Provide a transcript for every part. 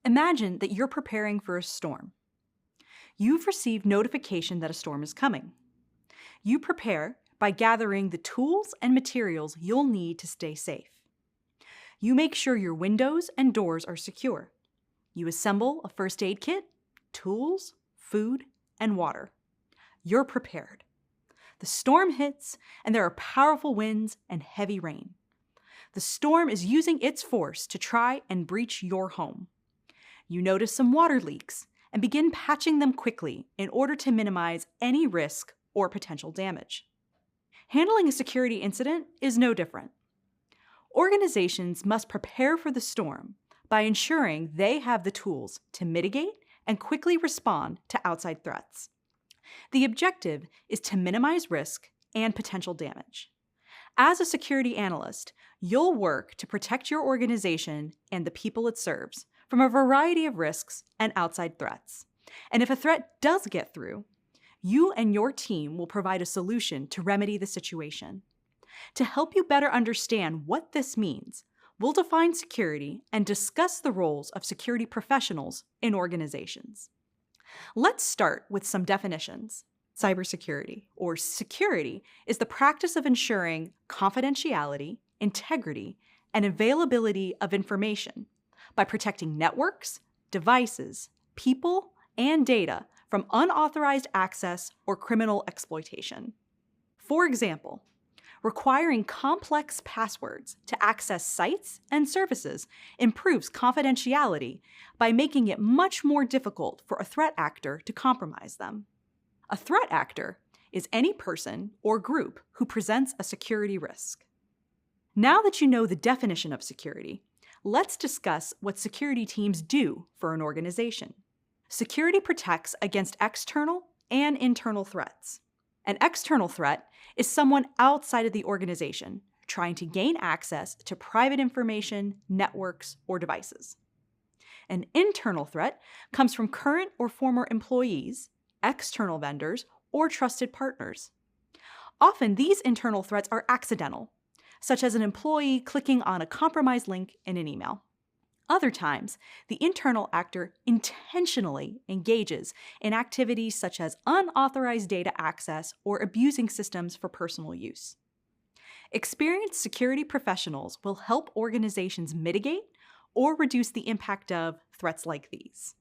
Imagine that you're preparing for a storm. You've received notification that a storm is coming. You prepare by gathering the tools and materials you'll need to stay safe. You make sure your windows and doors are secure. You assemble a first aid kit, tools, food, and water. You're prepared. The storm hits, and there are powerful winds and heavy rain. The storm is using its force to try and breach your home. You notice some water leaks and begin patching them quickly in order to minimize any risk or potential damage. Handling a security incident is no different. Organizations must prepare for the storm by ensuring they have the tools to mitigate and quickly respond to outside threats. The objective is to minimize risk and potential damage. As a security analyst, you'll work to protect your organization and the people it serves from a variety of risks and outside threats. And if a threat does get through, you and your team will provide a solution to remedy the situation. To help you better understand what this means, we'll define security and discuss the roles of security professionals in organizations. Let's start with some definitions. Cybersecurity, or security, is the practice of ensuring confidentiality, integrity, and availability of information by protecting networks, devices, people, and data from unauthorized access or criminal exploitation. For example, requiring complex passwords to access sites and services improves confidentiality by making it much more difficult for a threat actor to compromise them. A threat actor is any person or group who presents a security risk. Now that you know the definition of security, let's discuss what security teams do for an organization. Security protects against external and internal threats. An external threat is someone outside of the organization trying to gain access to private information, networks, or devices. An internal threat comes from current or former employees, external vendors, or trusted partners. Often, these internal threats are accidental, such as an employee clicking on a compromised link in an email. Other times, the internal actor intentionally engages in activities such as unauthorized data access or abusing systems for personal use. Experienced security professionals will help organizations mitigate or reduce the impact of threats like these.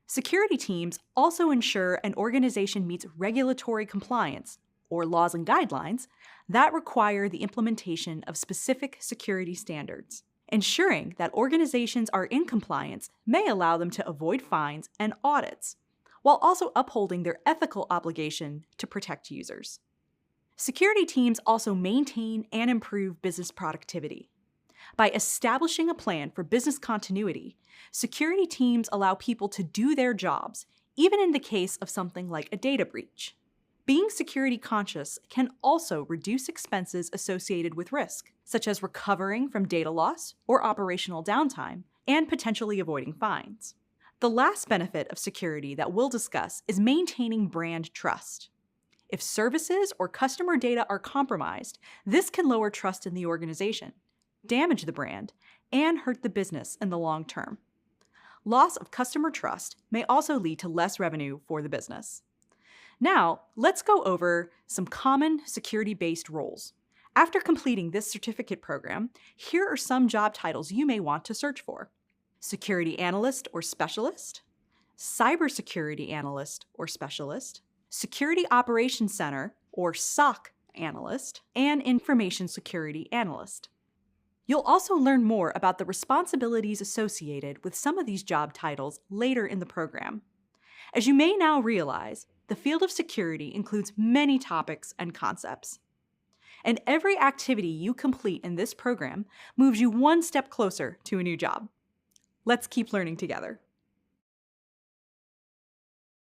Security teams also ensure an organization meets regulatory compliance, or laws and guidelines, that require the implementation of specific security standards. Ensuring that organizations are in compliance may allow them to avoid fines and audits, while also upholding their ethical obligation to protect users. Security teams also maintain and improve business productivity. By establishing a plan for business continuity, security teams allow people to do their jobs, even in the case of something like a data breach. Being security conscious can also reduce expenses associated with risk, such as recovering from data loss or operational downtime, and potentially avoiding fines. The last benefit of security that we'll discuss is maintaining brand trust. If services or customer data are compromised, this can lower trust in the organization, damage the brand, and hurt the business in the long term. Loss of customer trust may also lead to less revenue for the business. Now, let's go over some common security-based roles. After completing this certificate program, here are some job titles you may want to search for: security analyst or specialist, cybersecurity analyst or specialist, security operations center or SOC analyst, and information security analyst. You'll also learn more about the responsibilities associated with some of these job titles later in the program. As you may now realize, the field of security includes many topics and concepts. And every activity you complete in this program moves you one step closer to a new job. Let's keep learning together.